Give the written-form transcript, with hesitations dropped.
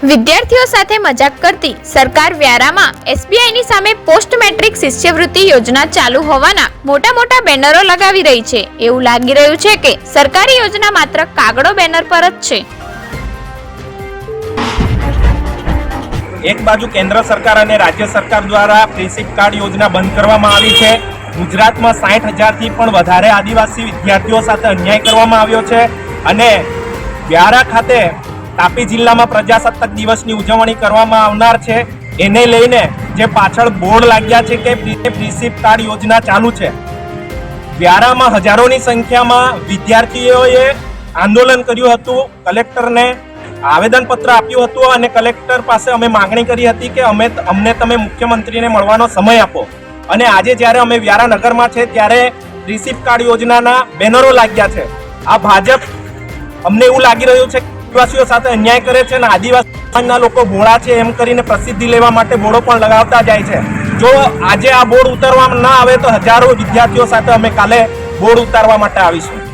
વિદ્યાર્થીઓ સાથે મજાક કરતી સરકાર વ્યારામાં એસબીઆઈની સામે પોસ્ટ મેટ્રિક શિષ્યવૃત્તિ યોજના ચાલુ હોવાના મોટા બેનરો લગાવી રહી છે। એવું લાગી રહ્યું છે કે સરકારી યોજના માત્ર કાગળો બેનર પર જ છે। એક બાજુ કેન્દ્ર સરકાર અને રાજ્ય સરકાર દ્વારા પ્રિન્સિપ કાર્ડ યોજના બંધ કરવામાં આવી છે। ગુજરાતમાં 60,000 થી પણ વધારે આદિવાસી વિદ્યાર્થીઓ સાથે અન્યાય કરવામાં આવ્યો છે અને વ્યારા ખાતે તાપી જિલ્લામાં પ્રજાસત્તાક દિવસની ઉજવણી કરવામાં આવનાર છે। એને લઈને જે પાછળ બોર્ડ લાગ્યા છે કે પ્રિન્સિપ કાર્ડ યોજના ચાલુ છે। વ્યારામાં હજારોની સંખ્યામાં વિદ્યાર્થીઓએ આંદોલન કર્યું હતું, કલેક્ટરને આવેદનપત્ર આપ્યું હતું અને કલેક્ટર પાસે અમે માંગણી કરી હતી કે અમને તમે મુખ્યમંત્રીને મળવાનો સમય આપો। અને આજે જ્યારે અમે વ્યારા નગરમાં છે ત્યારે પ્રિન્સિપ કાર્ડ યોજનાના બેનરો લાગ્યા છે। આ ભાજપ અમને એવું લાગી રહ્યું છે આદિવાસીઓ સાથે અન્યાય કરે છે અને આદિવાસીના લોકો ભોળા છે એમ કરીને પ્રસિદ્ધિ લેવા માટે બોર્ડો પણ લગાવતા જાય છે। જો આજે આ બોર્ડ ઉતારવામાં ના આવે તો હજારો વિદ્યાર્થીઓ સાથે અમે કાલે બોર્ડ ઉતારવા માટે આવીશું।